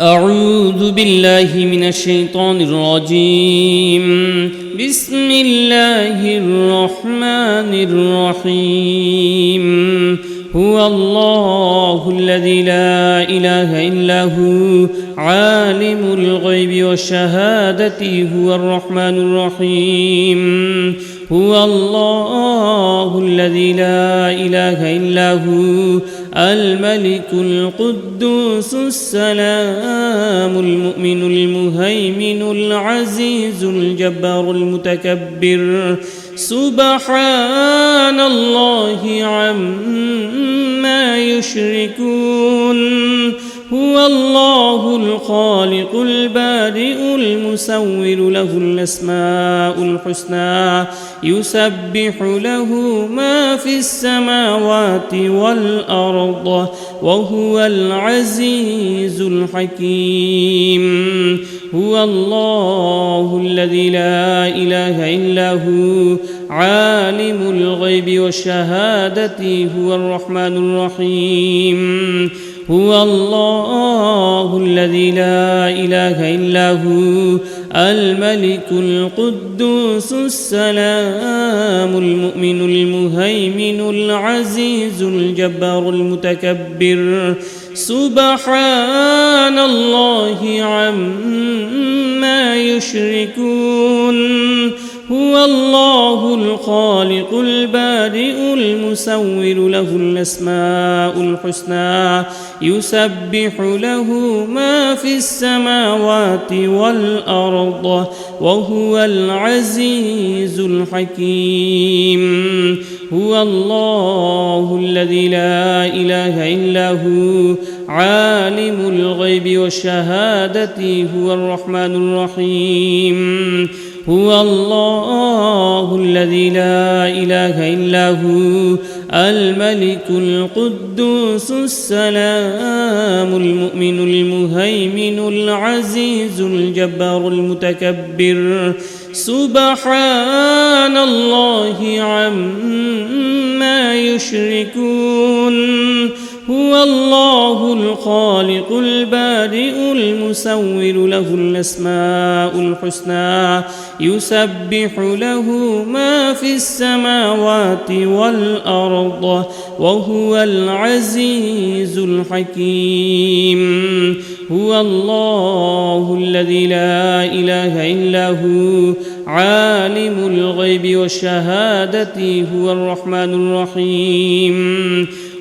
أعوذ بالله من الشيطان الرجيم. بسم الله الرحمن الرحيم. هو الله الذي لا إله إلا هو عالم الغيب والشهادة هو الرحمن الرحيم. هو الله الذي لا إله إلا هو الملك القدوس السلام المؤمن المهيمن العزيز الجبار المتكبر. سبحان الله عما يشركون. هو الله الخالق البارئ المصور له الأسماء الحسنى يسبح له ما في السماوات والأرض وهو العزيز الحكيم. هو الله الذي لا إله إلا هو عالم الغيب والشهادة هو الرحمن الرحيم. هو الله الذي لا إله إلا هو الملك القدوس السلام المؤمن المهيمن العزيز الجبار المتكبر. سبحان الله عما يشركون. هو الله الخالق البارئ المصور له الأسماء الحسنى يسبح له ما في السماوات والأرض وهو العزيز الحكيم. هو الله الذي لا إله إلا هو عالم الغيب والشهادة هو الرحمن الرحيم. هو الله الذي لا إله إلا هو الملك القدوس السلام المؤمن المهيمن العزيز الجبار المتكبر. سبحان الله عما يشركون. هو الله الخالق البارئ المصور له الأسماء الحسنى يسبح له ما في السماوات والأرض وهو العزيز الحكيم. هو الله الذي لا إله إلا هو عالم الغيب والشهادة هو الرحمن الرحيم.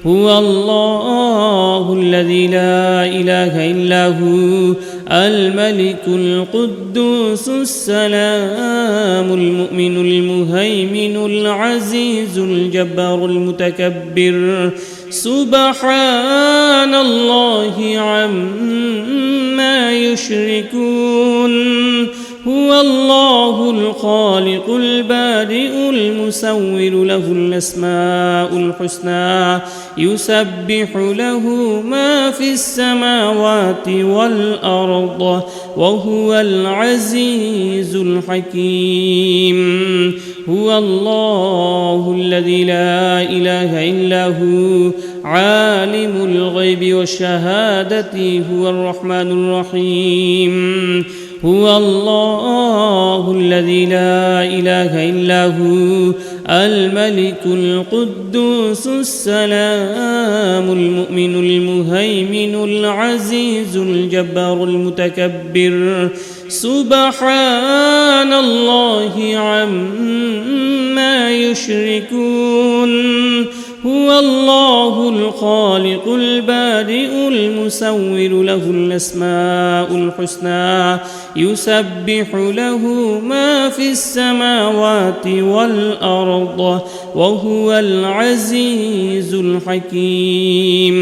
هو الله الذي لا إله إلا هو الملك القدوس السلام المؤمن المهيمن العزيز الجبار المتكبر. سبحان الله عما يشركون. هو الله الخالق البارئ المصور له الأسماء الحسنى يسبح له ما في السماوات والأرض وهو العزيز الحكيم. هو الله الذي لا إله إلا هو عالم الغيب والشهادة هو الرحمن الرحيم. هو الله الذي لا إله إلا هو الملك القدوس السلام المؤمن المهيمن العزيز الجبار المتكبر. سبحان الله عما يشركون. هو الله الخالق البارئ المصور له الأسماء الحسنى يسبح له ما في السماوات والأرض وهو العزيز الحكيم.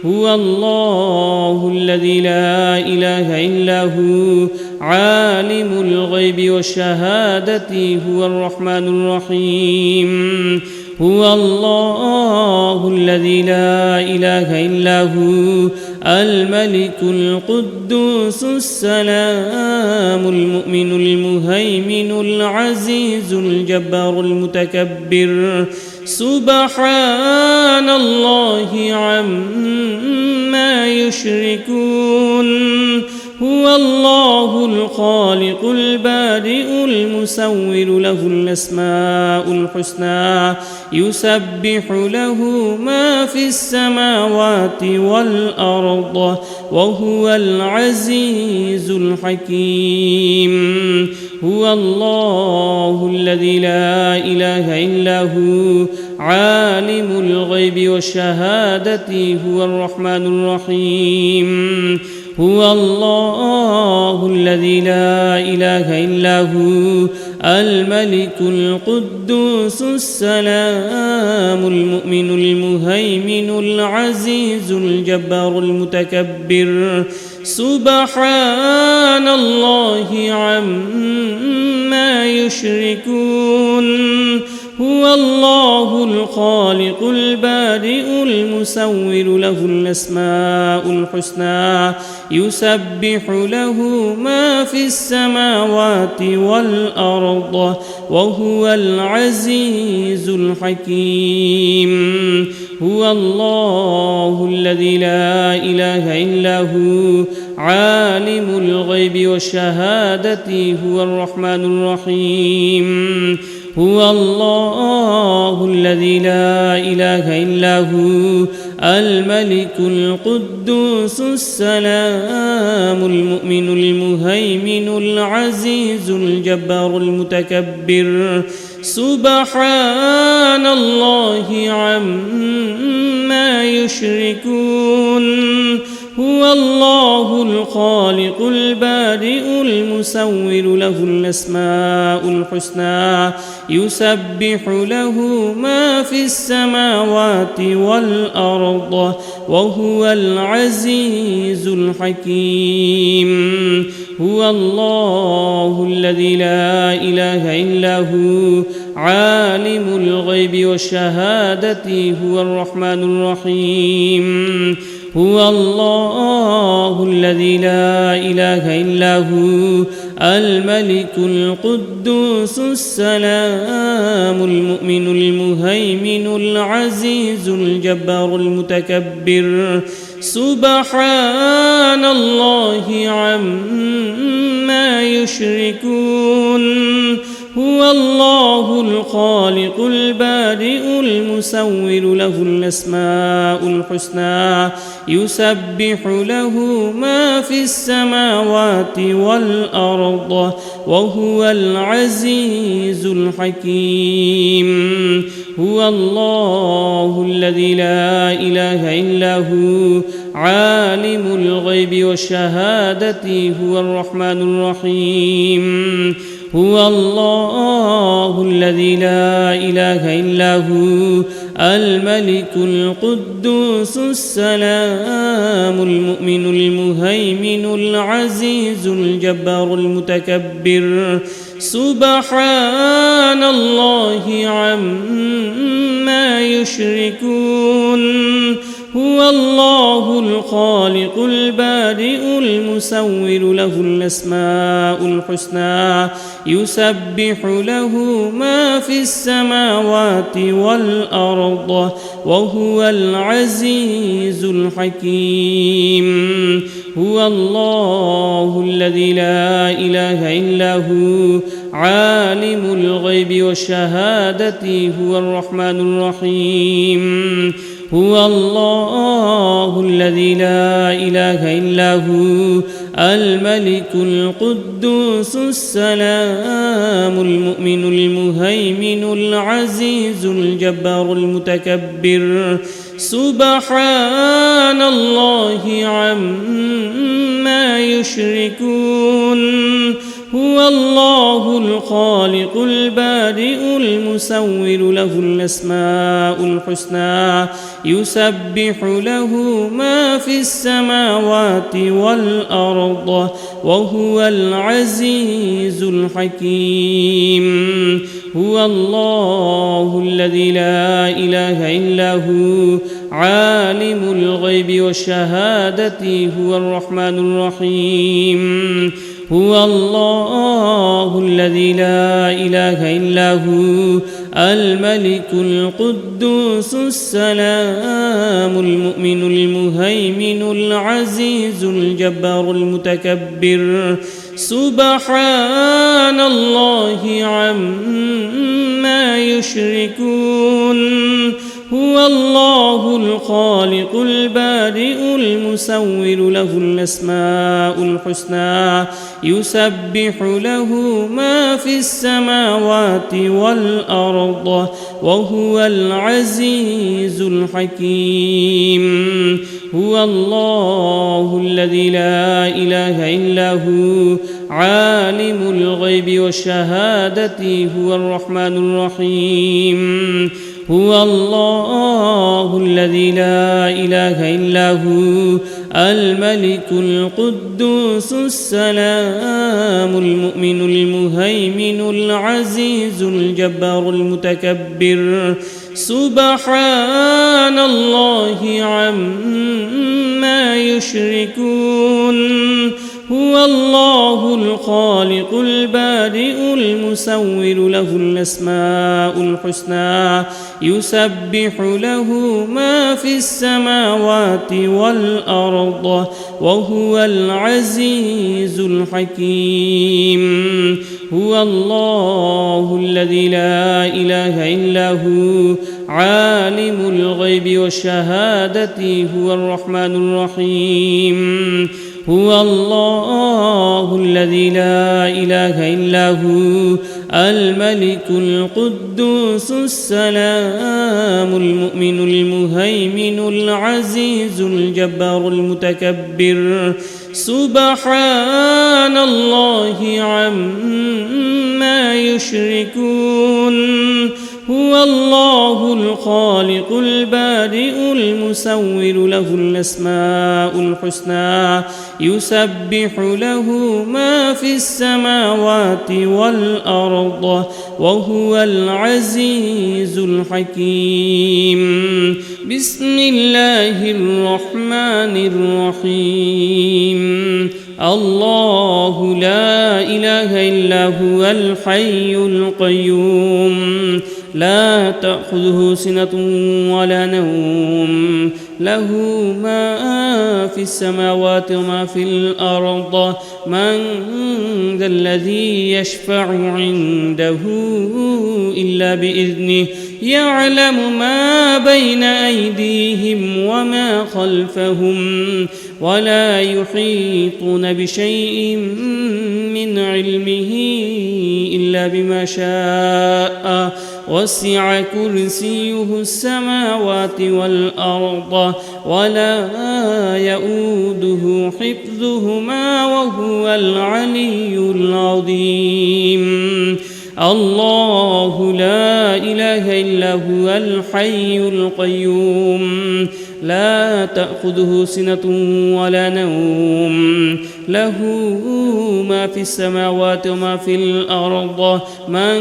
هو الله الذي لا إله إلا هو عالم الغيب والشهادة هو الرحمن الرحيم. هو الله الذي لا إله إلا هو الملك القدوس السلام المؤمن المهيمن العزيز الجبار المتكبر. سبحان الله عما يشركون هو الله الخالق البارئ المصور له الأسماء الحسنى يسبح له ما في السماوات والأرض وهو العزيز الحكيم هو الله الذي لا إله إلا هو عالم الغيب والشهادة هو الرحمن الرحيم هو الله الذي لا إله إلا هو الملك القدوس السلام المؤمن المهيمن العزيز الجبار المتكبر سبحان الله عما يشركون هو الله الخالق البارئ المصور له الأسماء الحسنى يسبح له ما في السماوات والأرض وهو العزيز الحكيم هو الله الذي لا إله إلا هو عالم الغيب والشهادة هو الرحمن الرحيم هو الله الذي لا إله إلا هو الملك القدوس السلام المؤمن المهيمن العزيز الجبار المتكبر سبحان الله عما يشركون هو الله الخالق البارئ المصور له الأسماء الحسنى يسبح له ما في السماوات والأرض وهو العزيز الحكيم هو الله الذي لا إله إلا هو عالم الغيب والشهادة هو الرحمن الرحيم هو الله الذي لا إله إلا هو الملك القدوس السلام المؤمن المهيمن العزيز الجبار المتكبر سبحان الله عما يشركون هو الله الخالق البارئ المصور له الأسماء الحسنى يسبح له ما في السماوات والأرض وهو العزيز الحكيم هو الله الذي لا إله إلا هو عالم الغيب والشهادة هو الرحمن الرحيم هو الله الذي لا إله إلا هو الملك القدوس السلام المؤمن المهيمن العزيز الجبار المتكبر سبحان الله عما يشركون هو الله الخالق البارئ المصور له الأسماء الحسنى يسبح له ما في السماوات والأرض وهو العزيز الحكيم هو الله الذي لا إله إلا هو عالم الغيب والشهادة هو الرحمن الرحيم هو الله الذي لا إله إلا هو الملك القدوس السلام المؤمن المهيمن العزيز الجبار المتكبر سبحان الله عما يشركون هو الله الخالق البارئ المصور له الأسماء الحسنى يسبح له ما في السماوات والأرض وهو العزيز الحكيم هو الله الذي لا إله إلا هو عالم الغيب والشهادة هو الرحمن الرحيم هو الله الذي لا إله إلا هو الملك القدوس السلام المؤمن المهيمن العزيز الجبار المتكبر سبحان الله عما يشركون هو الله الخالق البارئ المصور له الأسماء الحسنى يسبح له ما في السماوات والأرض وهو العزيز الحكيم هو الله الذي لا إله إلا هو عالم الغيب والشهادة هو الرحمن الرحيم هو الله الذي لا إله إلا هو الملك القدوس السلام المؤمن المهيمن العزيز الجبار المتكبر سبحان الله عما يشركون هو الله الخالق البارئ المصور له الأسماء الحسنى يسبح له ما في السماوات والأرض وهو العزيز الحكيم هو الله الذي لا إله إلا هو عالم الغيب والشهادة هو الرحمن الرحيم هو الله الذي لا إله إلا هو الملك القدوس السلام المؤمن المهيمن العزيز الجبار المتكبر سبحان الله عما يشركون هو الله الخالق البارئ المصور له الأسماء الحسنى يسبح له ما في السماوات والأرض وهو العزيز الحكيم بسم الله الرحمن الرحيم الله لا إله إلا هو الحي القيوم لا تأخذه سنة ولا نوم له ما في السماوات وما في الأرض من ذا الذي يشفع عنده إلا بإذنه يعلم ما بين أيديهم وما خلفهم ولا يحيطون بشيء من علمه إلا بما شاء وسع كرسيه السماوات والأرض ولا يؤوده حفظهما وهو العلي العظيم الله لا إله إلا هو الحي القيوم لا تأخذه سنة ولا نوم له ما في السماوات وما في الأرض من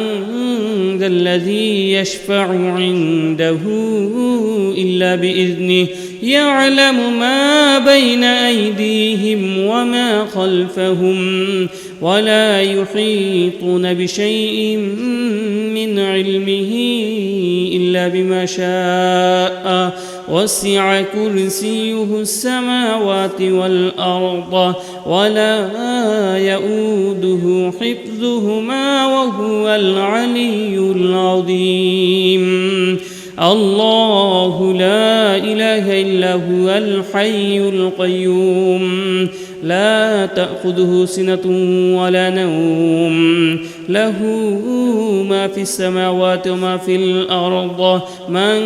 ذا الذي يشفع عنده إلا بإذنه يعلم ما بين أيديهم وما خلفهم ولا يحيطون بشيء من علمه إلا بما شاء وسع كرسيه السماوات والأرض ولا يؤوده حفظهما وهو العلي العظيم الله لا إله إلا هو الحي القيوم لا تأخذه سنة ولا نوم له ما في السماوات وما في الأرض من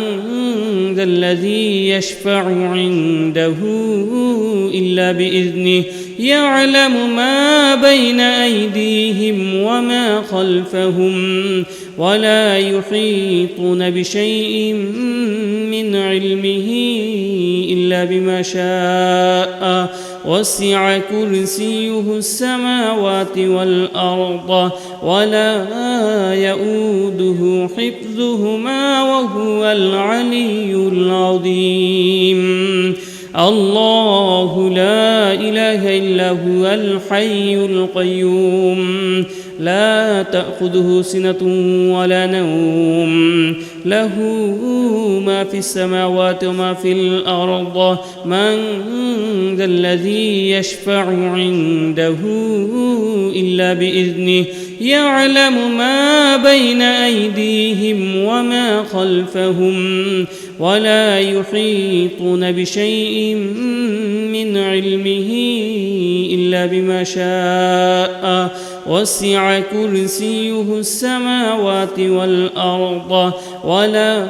ذا الذي يشفع عنده إلا بإذنه يعلم ما بين أيديهم وما خلفهم ولا يحيطون بشيء من علمه إلا بما شاء وسع كرسيه السماوات والأرض ولا يؤوده حفظهما وهو العلي العظيم الله لا إله إلا هو الحي القيوم لا تأخذه سنة ولا نوم له ما في السماوات وما في الأرض من ذا الذي يشفع عنده إلا بإذنه يعلم ما بين أيديهم وما خلفهم ولا يحيطون بشيء من علمه إلا بما شاء وسع كرسيه السماوات والأرض ولا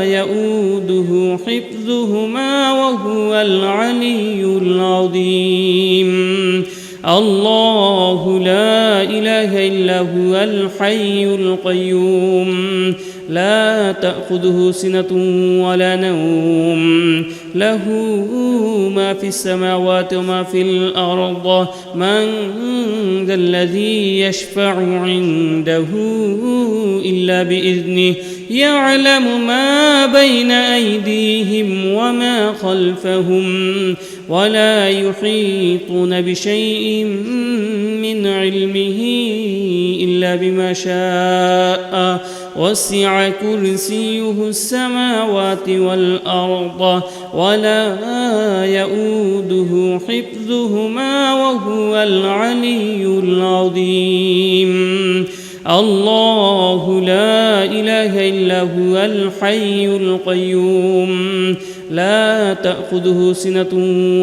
يؤوده حفظهما وهو العلي العظيم الله لا إله إلا هو الحي القيوم لا تأخذه سنة ولا نوم له ما في السماوات وما في الأرض من ذا الذي يشفع عنده إلا بإذنه يعلم ما بين أيديهم وما خلفهم ولا يحيطون بشيء من علمه إلا بما شاء وسع كرسيه السماوات والأرض ولا يؤوده حفظهما وهو العلي العظيم الله لا إله إلا هو الحي القيوم لا تأخذه سنة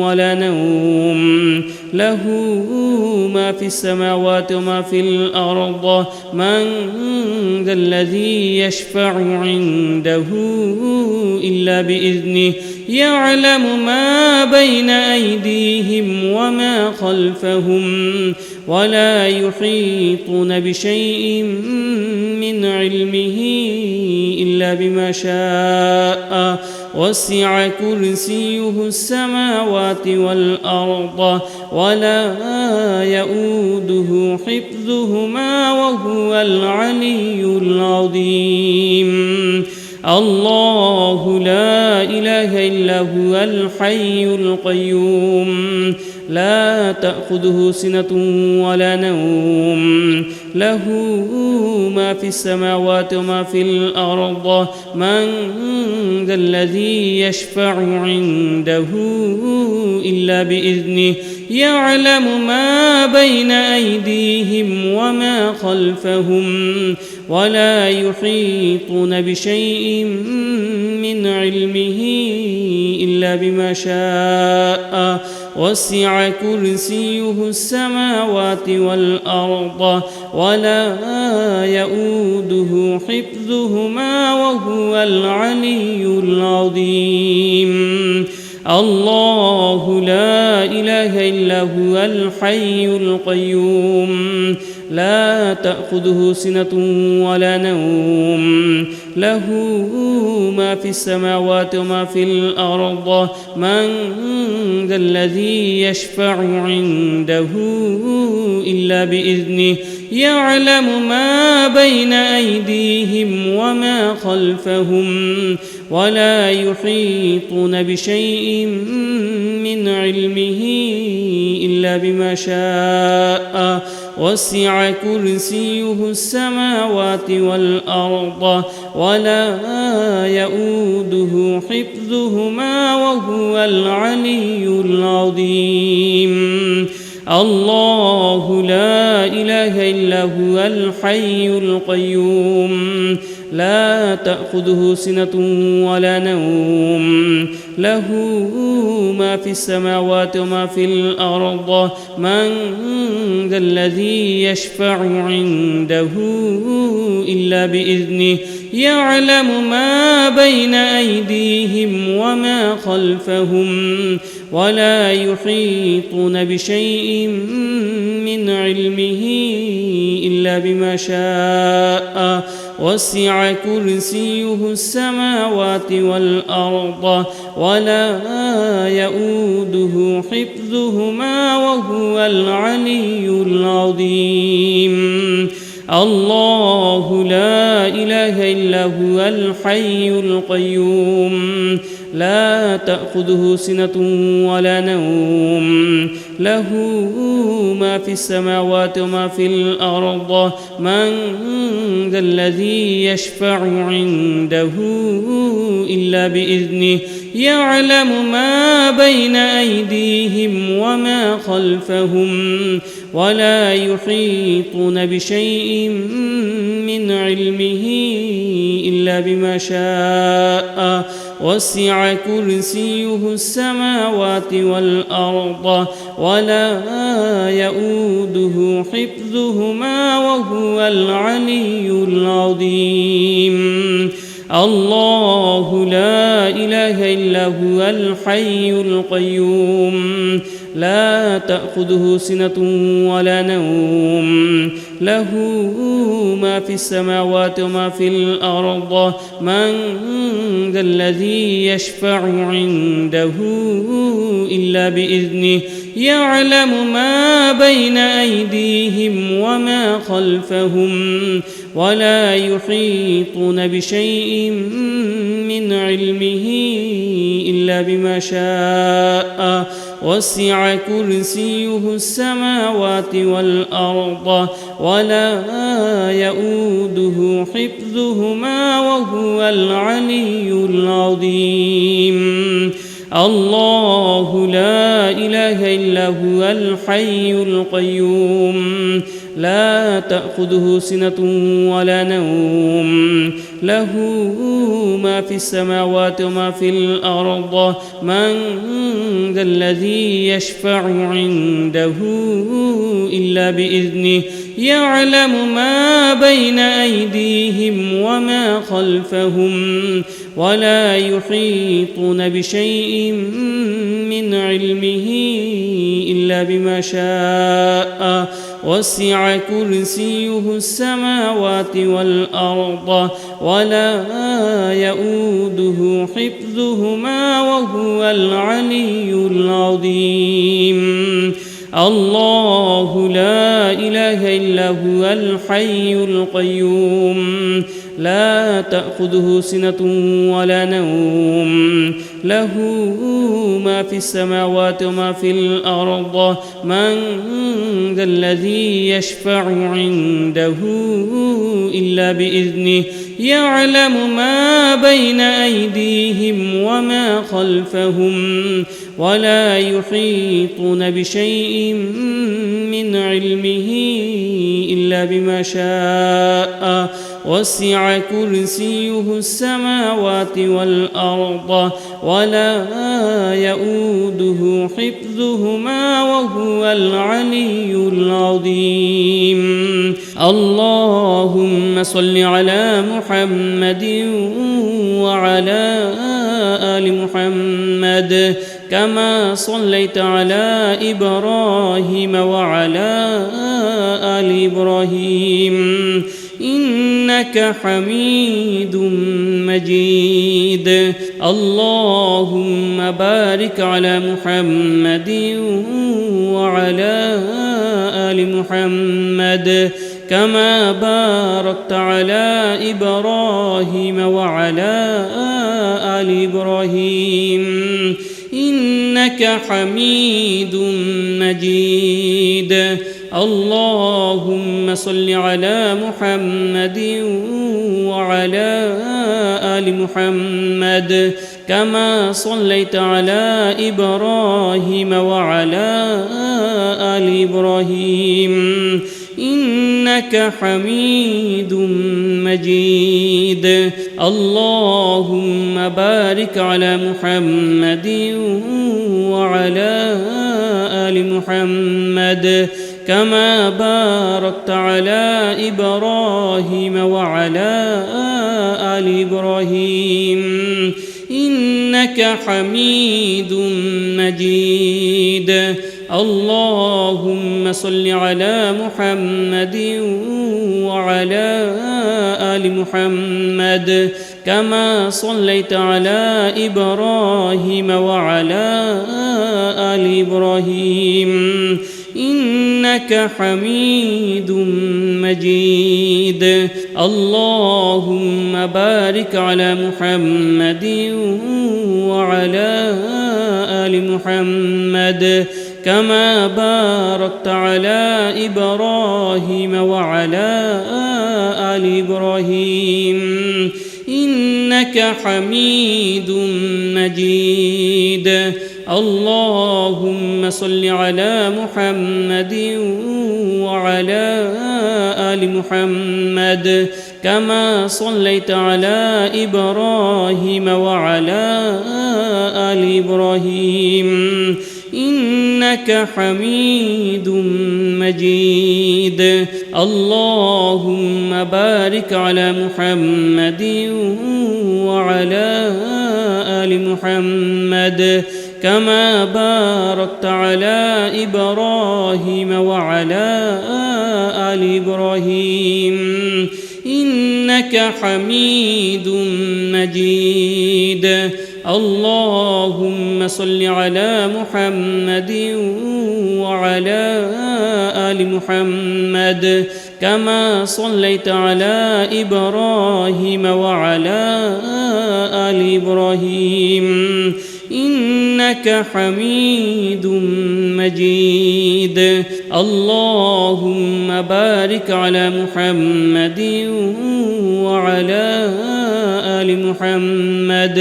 ولا نوم له ما في السماوات وما في الأرض من ذا الذي يشفع عنده إلا بإذنه يعلم ما بين أيديهم وما خلفهم ولا يحيطون بشيء من علمه إلا بما شاء وسع كرسيه السماوات والأرض ولا يؤوده حفظهما وهو العلي العظيم الله لا إله إلا هو الحي القيوم لا تأخذه سنة ولا نوم له ما في السماوات وما في الأرض من ذا الذي يشفع عنده إلا بإذنه يعلم ما بين أيديهم وما خلفهم ولا يحيطون بشيء من علمه إلا بما شاء وسع كرسيه السماوات والأرض ولا يؤوده حفظهما وهو العلي العظيم الله لا إله إلا هو الحي القيوم لا تأخذه سنة ولا نوم له ما في السماوات وما في الأرض من ذا الذي يشفع عنده إلا بإذنه يعلم ما بين أيديهم وما خلفهم ولا يحيطون بشيء من علمه إلا بما شاء وسع كرسيه السماوات والأرض ولا يؤوده حفظهما وهو العلي العظيم الله لا إله إلا هو الحي القيوم لا تأخذه سنة ولا نوم له ما في السماوات وما في الأرض من ذا الذي يشفع عنده إلا بإذنه يعلم ما بين أيديهم وما خلفهم ولا يحيطون بشيء من علمه إلا بما شاء وسع كرسيه السماوات والأرض ولا يؤوده حفظهما وهو العلي العظيم الله لا إله إلا هو الحي القيوم لا تأخذه سنة ولا نوم له ما في السماوات وما في الأرض من ذا الذي يشفع عنده إلا بإذنه يعلم ما بين أيديهم وما خلفهم ولا يحيطون بشيء من علمه إلا بما شاء وسع كرسيه السماوات والأرض ولا يؤوده حفظهما وهو العلي العظيم الله لا إله إلا هو الحي القيوم لا تأخذه سنة ولا نوم له ما في السماوات وما في الأرض من ذا الذي يشفع عنده إلا بإذنه يعلم ما بين أيديهم وما خلفهم ولا يحيطون بشيء من علمه إلا بما شاء وسع كرسيه السماوات والأرض ولا يؤوده حفظهما وهو العلي العظيم الله لا إله إلا هو الحي القيوم لا تأخذه سنة ولا نوم له ما في السماوات وما في الأرض من ذا الذي يشفع عنده إلا بإذنه يعلم ما بين أيديهم وما خلفهم ولا يحيطون بشيء من علمه إلا بما شاء وسع كرسيه السماوات والأرض ولا يؤوده حفظهما وهو العلي العظيم الله لا إله إلا هو الحي القيوم لا تأخذه سنة ولا نوم له ما في السماوات وما في الأرض من ذا الذي يشفع عنده إلا بإذنه يعلم ما بين أيديهم وما خلفهم ولا يحيطون بشيء من علمه إلا بما شاء وسع كرسيه السماوات والأرض ولا يؤوده حفظهما وهو العلي العظيم اللهم صل على محمد وعلى آل محمد كما صليت على إبراهيم وعلى آل إبراهيم إنك حميد مجيد اللهم بارك على محمد وعلى آل محمد كما باركت على إبراهيم وعلى آل إبراهيم إنك حميد مجيد اللهم صل على محمد وعلى آل محمد كما صليت على إبراهيم وعلى آل إبراهيم إنك حميد مجيد اللهم بارك على محمد وعلى آل محمد كما باركت على إبراهيم وعلى آل إبراهيم إنك حميد مجيد اللهم صل على محمد وعلى آل محمد كما صليت على إبراهيم وعلى آل إبراهيم إنك حميد مجيد. اللهم بارك على محمد وعلى آل محمد كما باركت على إبراهيم وعلى آل إبراهيم إنك حميد مجيد. اللهم صل على محمد وعلى آل محمد كما صليت على إبراهيم وعلى آل إبراهيم إنك حميد مجيد. اللهم بارك على محمد وعلى آل محمد كما باركت على إبراهيم وعلى آل إبراهيم إنك حميد مجيد. اللهم صل على محمد وعلى آل محمد كما صليت على إبراهيم وعلى آل إبراهيم إنك حميد مجيد. اللهم بارك على محمد وعلى آل محمد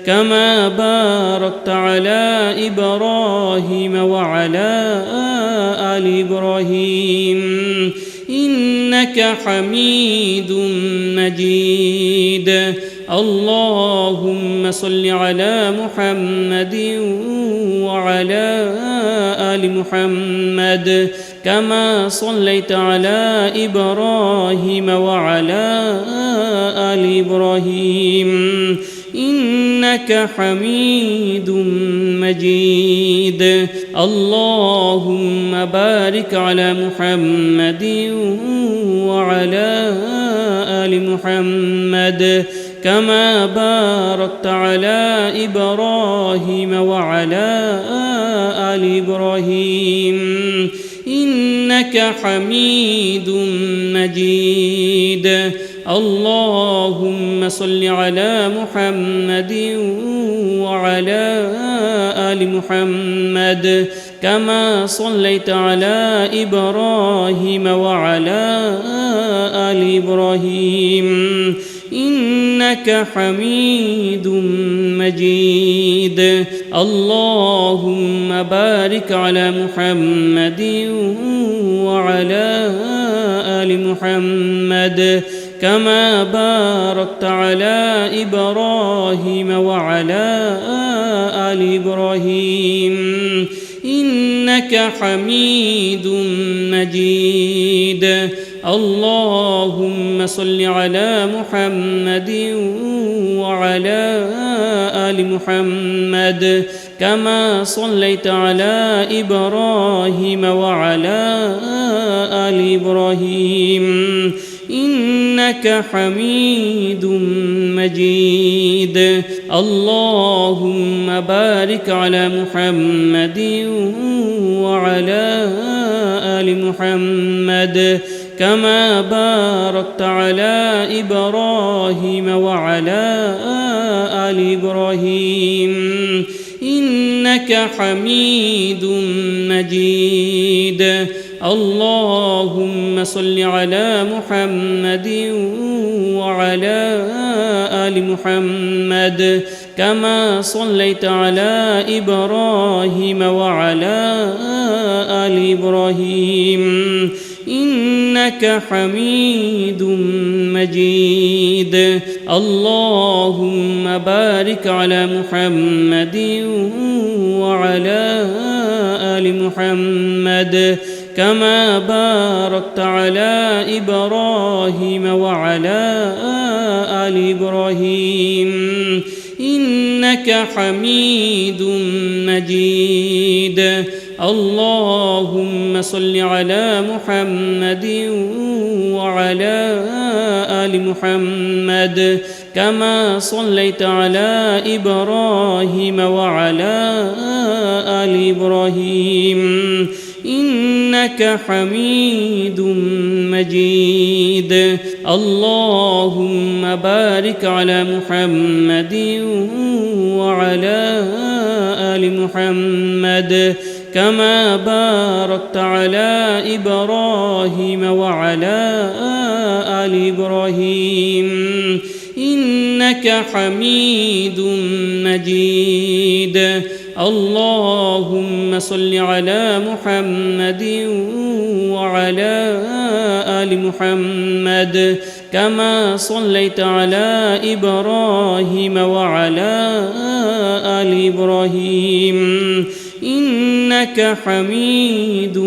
كما باركت على إبراهيم وعلى آل إبراهيم إنك حميد مجيد. اللهم صل على محمد وعلى آل محمد كما صليت على إبراهيم وعلى آل إبراهيم إنك حميد مجيد. اللهم بارك على محمد وعلى آل محمد كما باركت على إبراهيم وعلى آل إبراهيم إنك حميد مجيد. اللهم صل على محمد وعلى آل محمد كما صليت على إبراهيم وعلى آل إبراهيم إنك حميد مجيد. اللهم بارك على محمد وعلى آل محمد كما باركت على إبراهيم وعلى آل إبراهيم إنك حميد مجيد. اللهم صل على محمد وعلى آل محمد كما صليت على إبراهيم وعلى آل إبراهيم إنك حميد مجيد. اللهم بارك على محمد وعلى آل محمد كما باركت على إبراهيم وعلى آل إبراهيم إنك حميد مجيد. اللهم صل على محمد وعلى آل محمد كما صليت على إبراهيم وعلى آل إبراهيم إنك حميد مجيد. اللهم بارك على محمد وعلى آل محمد كما باركت على إبراهيم وعلى آل إبراهيم إنك حميد مجيد. اللهم صل على محمد وعلى آل محمد كما صليت على إبراهيم وعلى آل إبراهيم إنك حميد مجيد اللهم بارك على محمد وعلى آل محمد كما باركت على إبراهيم وعلى آل إبراهيم إنك حميد مجيد اللهم صل على محمد وعلى آل محمد كما صليت على إبراهيم وعلى آل إبراهيم إنك حميد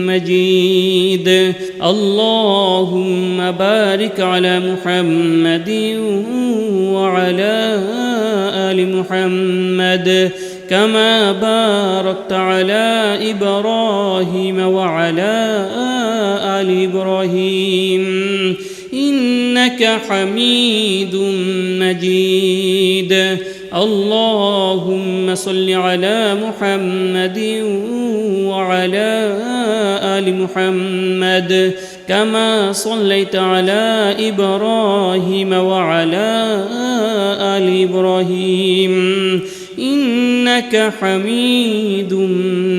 مجيد اللهم بارك على محمد وعلى آل محمد كما باركت على إبراهيم وعلى آل إبراهيم إنك حميد مجيد اللهم صل على محمد وعلى آل محمد كما صليت على إبراهيم وعلى آل إبراهيم إنك حميد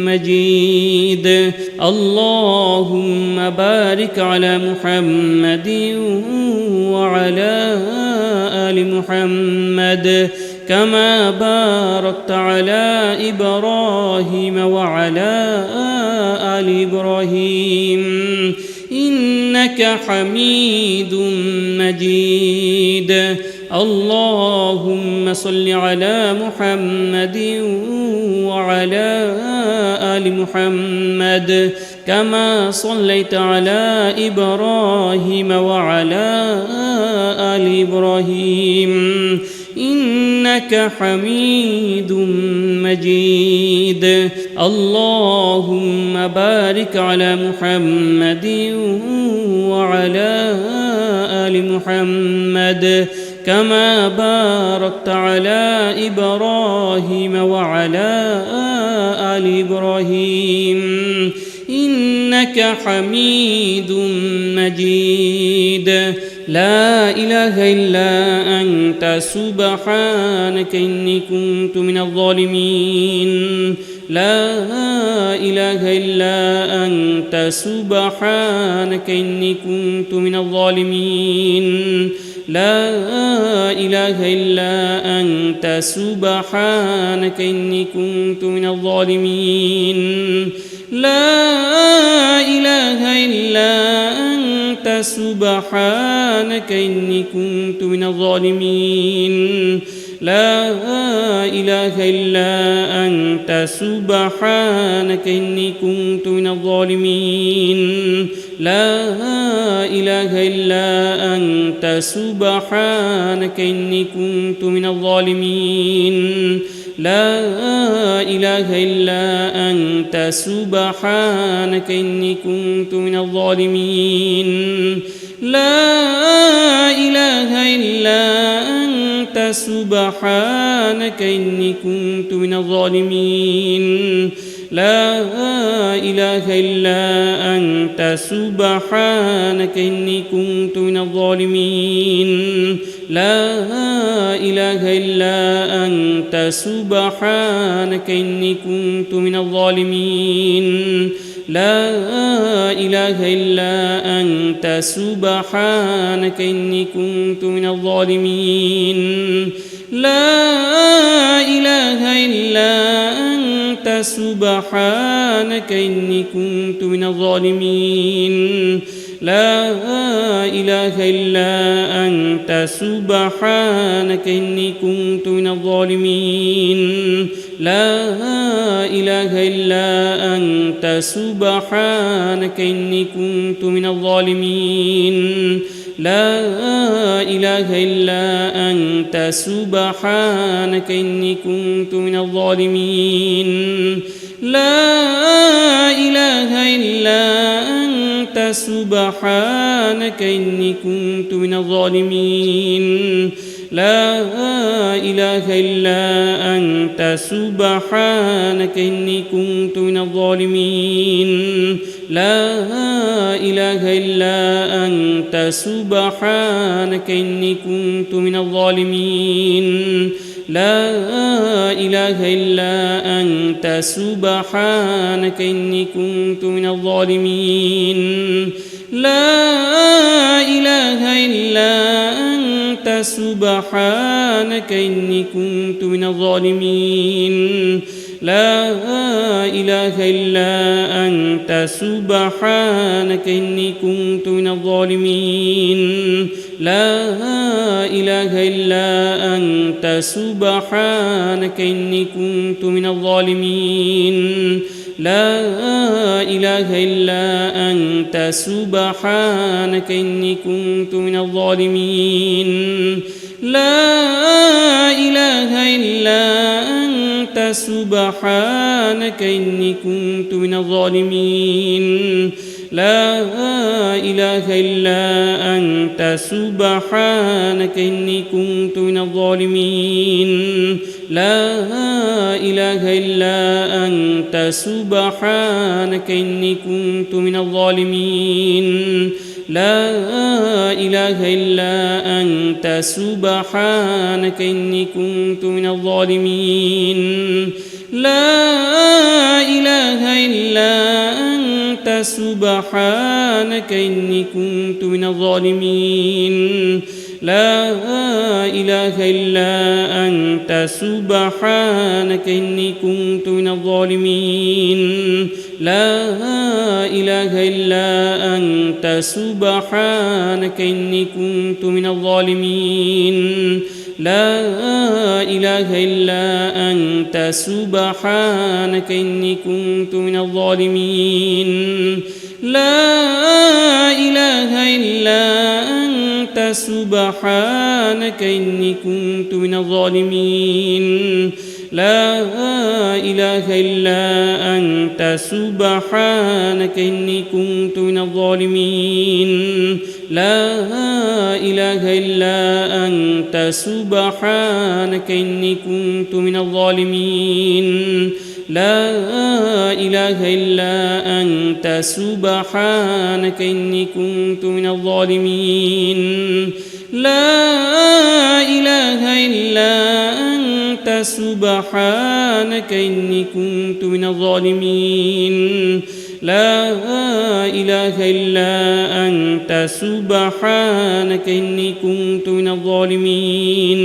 مجيد اللهم بارك على محمد وعلى آل محمد كما باركت على إبراهيم وعلى آل إبراهيم إنك حميد مجيد اللهم صل على محمد وعلى آل محمد كما صليت على إبراهيم وعلى آل إبراهيم إنك حميد مجيد اللهم بارك على محمد وعلى آل محمد كما باركت على إبراهيم وعلى آل إبراهيم إنك حميد مجيد لا إله إلا أنت سبحانك إني كنت من الظالمين لا إله إلا أنت سبحانك إني كنت من الظالمين لا إله إلا أنت سبحانك إني كنت من الظالمين لا إله إلا أنت سبحانك إني كنت من الظالمين لا إله إلا أنت سبحانك إني كنت من الظالمين لا إله إلا أنت سبحانك إني كنت من الظالمين لا إله إلا أنت سبحانك إني كنت من الظالمين لا إله إلا أنت سبحانك إني كنت من الظالمين لا إله إلا أنت سبحانك إني كنت من الظالمين لا إله إلا أنت سبحانك إني كنت من الظالمين لا إله إلا أنت سبحانك إني كنت من الظالمين لا إله إلا أنت سبحانك إني كنت من الظالمين لا إله إلا أنت سبحانك إني كنت من الظالمين لا إله إلا أنت سبحانك إني كنت من الظالمين لا إله إلا أنت سبحانك إني كنت من الظالمين لا إله إلا أنت سبحانك إني كنت من الظالمين لا إله إلا أنت سبحانك إني كنت من الظالمين لا إله إلا أنت سبحانك إني كنت من الظالمين لا إله إلا أنت سبحانك إني كنت من الظالمين لا إله إلا أنت سبحانك إني كنت من الظالمين لا إله إلا أنت سبحانك إني كنت من الظالمين لا إله إلا أنت سبحانك إني كنت من الظالمين لا إله إلا أنت سبحانك إني كنت من الظالمين لا إله إلا أنت سبحانك إني كنت من الظالمين لا إله إلا أنت سبحانك إني كنت من الظالمين لا إله إلا أنت سبحانك إني كنت من الظالمين لا إله إلا أنت سبحانك إني كنت من الظالمين لا إله إلا أنت سبحانك إني كنت من الظالمين لا إله إلا أنت سبحانك إني كنت من الظالمين لا إله إلا أنت سبحانك إني كنت من الظالمين لا إله إلا أنت سبحانك إني كنت من الظالمين لا إله إلا أنت سبحانك إني كنت من الظالمين لا إله إلا أنت سبحانك إني كنت من الظالمين لا إله إلا أنت سبحانك إني كنت من الظالمين لا إله إلا أنت سبحانك إني كنت من الظالمين لا إله إلا أنت سبحانك إني كنت من الظالمين لا إله إلا أنت سبحانك إني كنت من الظالمين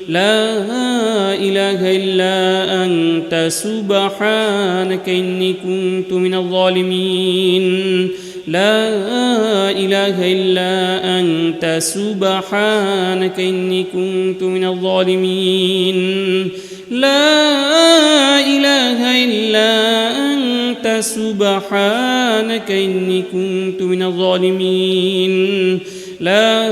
لا إله إلا أنت سبحانك إني كنت من الظالمين لا إله إلا أنت سبحانك إني كنت من الظالمين لا إله إلا أنت سبحانك إني كنت من الظالمين لا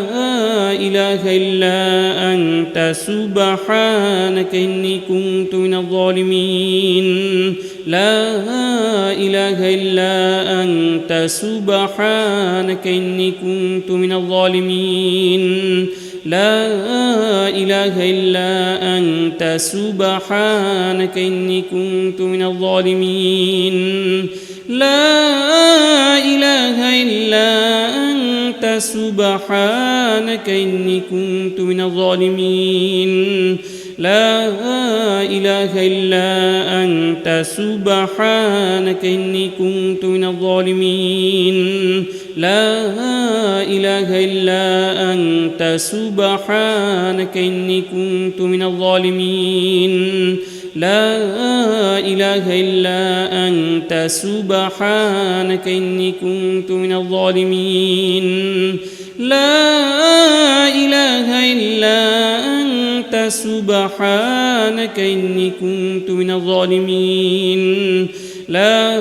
إله إلا أنت سبحانك إني كنت من الظالمين لا إله إلا أنت سبحانك إني كنت من الظالمين لا إله إلا أنت سبحانك إني كنت من الظالمين لا إله إلا أنت سبحانك إني كنت من الظالمين لا إله إلا أنت سبحانك إني كنت من الظالمين لا إله إلا أنت سبحانك إني كنت من الظالمين لا إله إلا أنت سبحانك إني كنت من الظالمين لا إله إلا أنت سبحانك إني كنت من الظالمين لا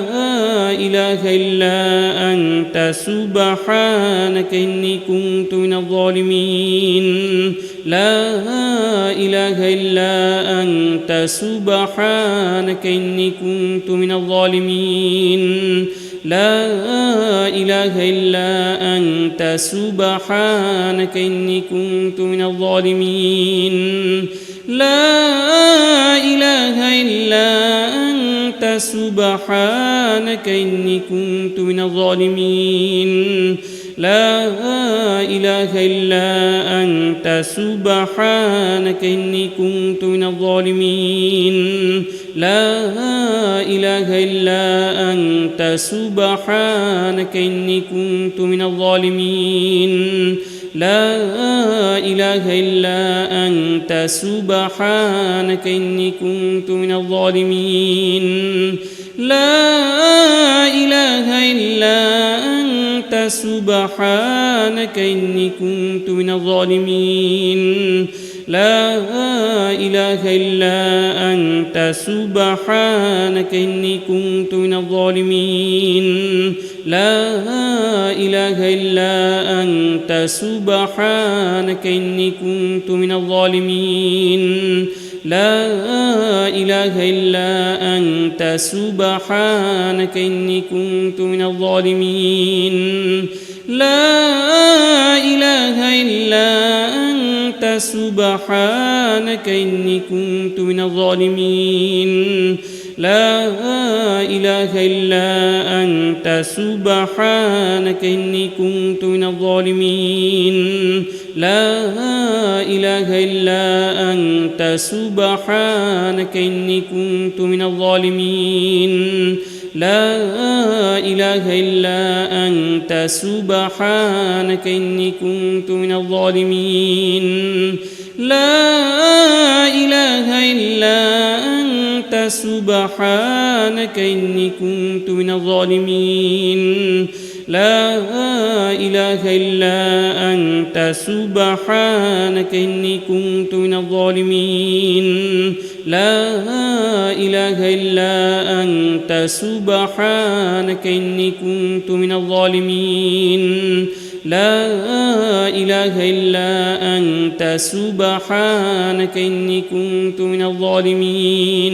إله إلا أنت سبحانك إني كنت من الظالمين لا إله إلا أنت سبحانك إني كنت من الظالمين لا إله إلا أنت سبحانك إني كنت من الظالمين لا إله إلا أنت أنت سبحانك إني كنت من الظالمين لا إله إلا أنت سبحانك إني كنت من الظالمين لا إله إلا أنت سبحانك إني كنت من الظالمين لا إله إلا أنت سبحانك إني كنت من الظالمين لا إله إلا أنت سبحانك إني كنت من الظالمين لا إله إلا أنت سبحانك إني كنت من الظالمين لا إله إلا أنت سبحانك إني كنت من الظالمين لا إله إلا أنت سبحانك إني كنت من الظالمين لا إله إلا أنت سبحانك إني كنت من الظالمين لا إله إلا أنت سبحانك إني كنت من الظالمين لا إله إلا أنت سبحانك إني كنت من الظالمين لا إله إلا أنت سبحانك إني كنت من الظالمين لا إله إلا أنت سبحانك إني كنت من الظالمين لا إله إلا أنت سبحانك إني كنت من الظالمين لا إله إلا أنت سبحانك إني كنت من الظالمين لا إله إلا أنت سبحانك إني كنت من الظالمين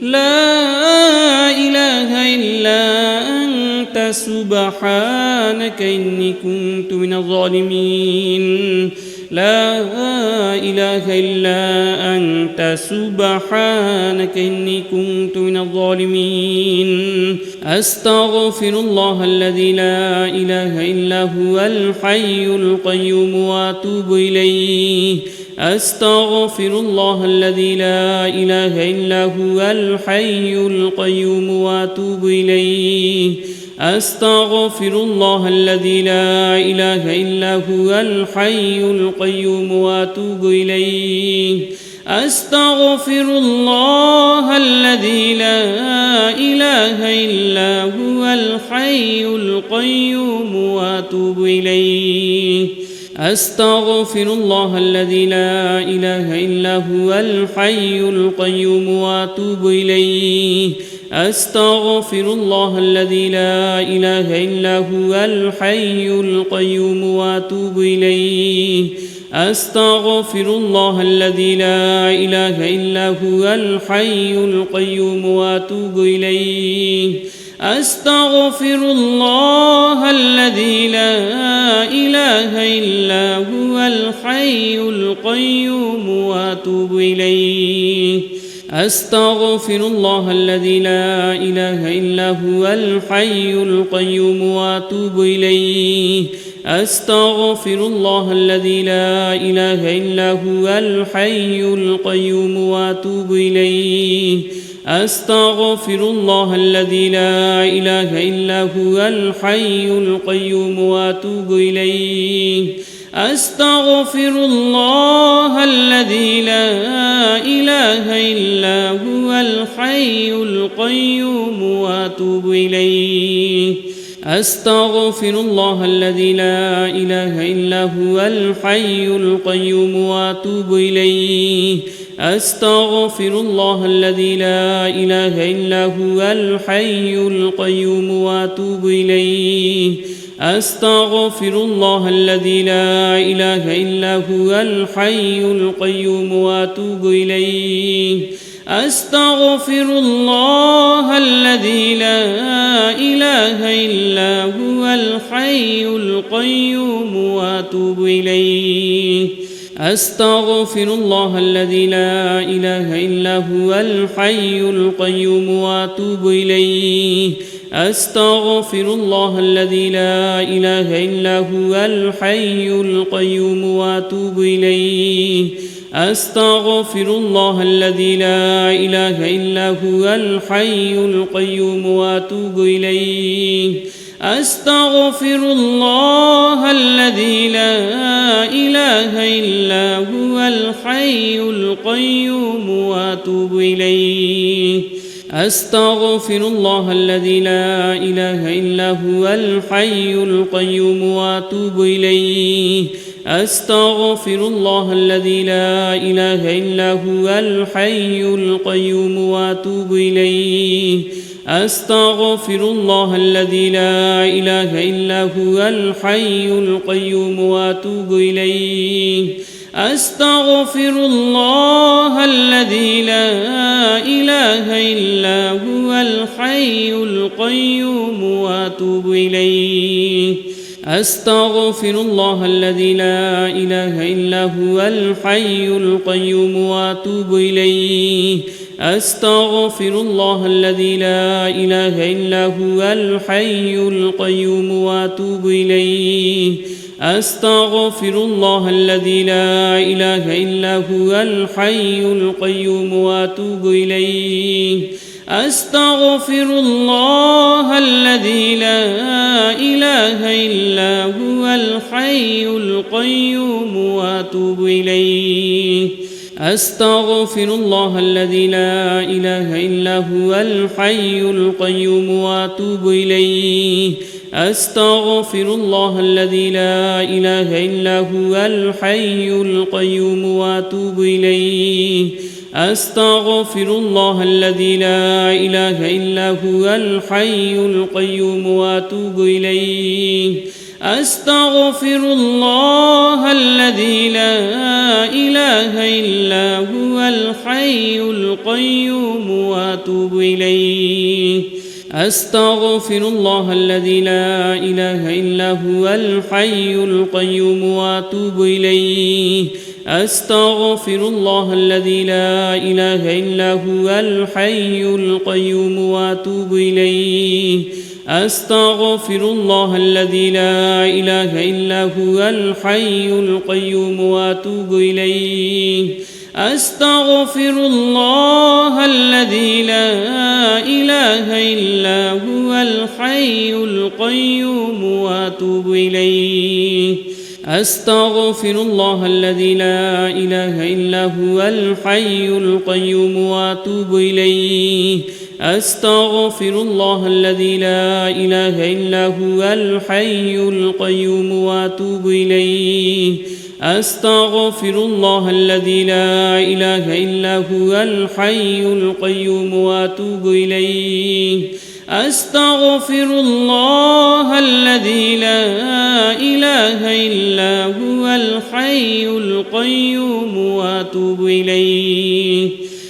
لا إله إلا أنت سبحانك إني كنت من الظالمين لا إله إلا أنت سبحانك إني كنت من الظالمين أستغفر الله الذي لا إله إلا هو الحي القيوم وأتوب إليه أستغفر الله الذي لا إله إلا هو الحي القيوم وأتوب إليه أستغفر الله الذي لا إله إلا هو الحي القيوم وأتوب إليه أستغفر الله الذي لا إله إلا هو الحي القيوم وأتوب إليه أستغفر الله الذي لا إله إلا هو الحي القيوم وأتوب إليه أستغفر الله الذي لا إله إلا هو الحي القيوم وأتوب إليه أستغفر الله الذي لا إله إلا هو الحي القيوم وأتوب إليه أستغفر الله الذي لا إله إلا هو الحي القيوم وأتوب إليه أستغفر الله الذي لا إله إلا هو الحي القيوم وأتوب إليه أستغفر الله الذي لا إله إلا هو الحي القيوم وأتوب إليه أستغفر الله الذي لا إله إلا هو الحي القيوم وأتوب إليه أستغفر الله الذي لا إله إلا هو الحي القيوم وأتوب إليه أستغفر الله الذي لا إله إلا هو الحي القيوم وأتوب إليه أستغفر الله الذي لا إله إلا هو الحي القيوم وأتوب إليه أستغفر الله الذي لا إله إلا هو الحي القيوم وأتوب إليه أستغفر الله الذي لا إله إلا هو الحي القيوم وأتوب إليه أستغفر الله الذي لا إله إلا هو الحي القيوم وأتوب إليه أستغفر الله الذي لا إله إلا هو الحي القيوم وأتوب إليه أستغفر الله الذي لا إله إلا هو الحي القيوم وأتوب إليه أستغفر الله الذي لا إله إلا هو الحي القيوم وأتوب إليه أستغفر الله الذي لا إله إلا هو الحي القيوم وأتوب إليه أستغفر الله الذي لا إله إلا هو الحي القيوم وأتوب إليه أستغفر الله الذي لا إله إلا هو الحي القيوم وأتوب إليه أستغفر الله الذي لا إله إلا هو الحي القيوم وأتوب إليه أستغفر الله الذي لا إله إلا هو الحي القيوم وأتوب إليه أستغفر الله الذي لا إله إلا هو الحي القيوم وأتوب إليه أستغفر الله الذي لا إله إلا هو الحي القيوم وأتوب إليه أستغفر الله الذي لا إله إلا هو الحي القيوم وأتوب إليه أستغفر الله الذي لا إله إلا هو الحي القيوم وأتوب إليه أستغفر الله الذي لا إله إلا هو الحي القيوم وأتوب إليه أستغفر الله الذي لا إله إلا هو الحي القيوم وأتوب إليه أستغفر الله الذي لا إله إلا هو الحي القيوم وأتوب إليه أستغفر الله الذي لا إله إلا هو الحي القيوم وأتوب إليه أستغفر الله الذي لا إله إلا هو الحي القيوم وأتوب إليه أستغفر الله الذي لا إله إلا هو الحي القيوم وأتوب إليه أستغفر الله الذي لا إله إلا هو الحي القيوم وأتوب إليه أستغفر الله الذي لا إله إلا هو الحي القيوم وأتوب إليه أستغفر الله الذي لا إله إلا هو الحي القيوم وأتوب إليه أستغفر الله الذي لا إله إلا هو الحي القيوم وأتوب إليه أستغفر الله الذي لا إله إلا هو الحي القيوم وأتوب إليه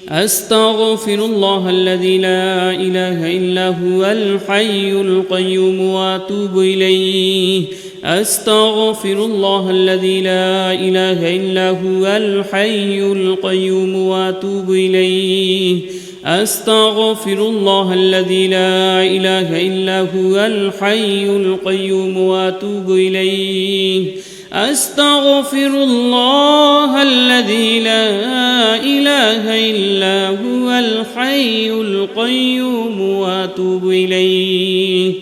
أستغفر الله الذي لا إله إلا هو الحي القيوم وأتوب إليه أستغفر الله الذي لا إله إلا هو الحي القيوم وأتوب إليه أستغفر الله الذي لا إله إلا هو الحي القيوم وأتوب إليه أستغفر الله الذي لا إله إلا هو الحي القيوم وأتوب إليه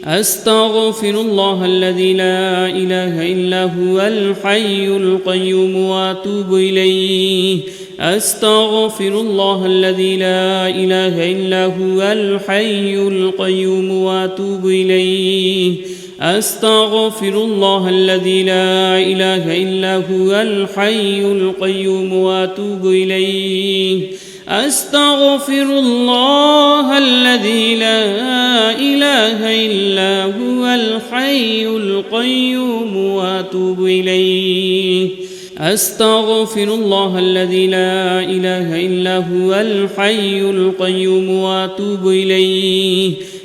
أستغفر الله الذي لا إله إلا هو الحي القيوم وأتوب إليه أستغفر الله الذي لا إله إلا هو الحي القيوم وأتوب إليه أستغفر الله الذي لا إله إلا هو الحي القيوم وأتوب إليه أستغفر الله الذي لا إله إلا هو الحي القيوم وأتوب إليه أستغفر الله الذي لا إله إلا هو الحي القيوم وأتوب إليه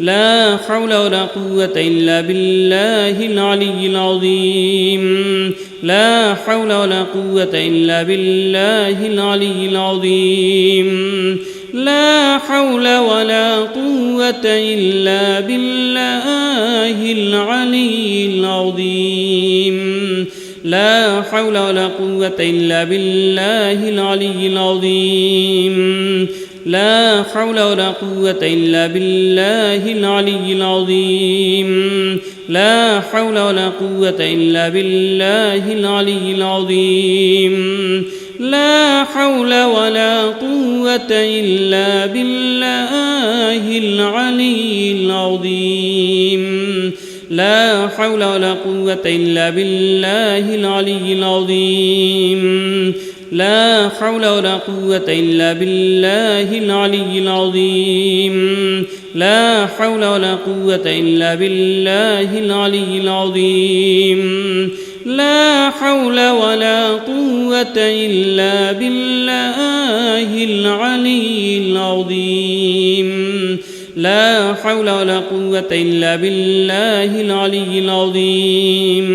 لا حول ولا قوة إلا بالله العلي العظيم لا حول ولا قوة إلا بالله العلي العظيم لا حول ولا قوة إلا بالله العلي العظيم لا حول ولا قوة إلا بالله العلي العظيم لا حول ولا قوة إلا بالله العلي العظيم لا حول ولا قوة إلا بالله العلي العظيم لا حول ولا قوة إلا بالله العلي العظيم لا حول ولا قوة إلا بالله العلي العظيم لا حول ولا قوة إلا بالله العلي العظيم لا حول ولا قوة إلا بالله العلي العظيم لا حول ولا قوة إلا بالله العلي العظيم لا حول ولا قوة إلا بالله العلي العظيم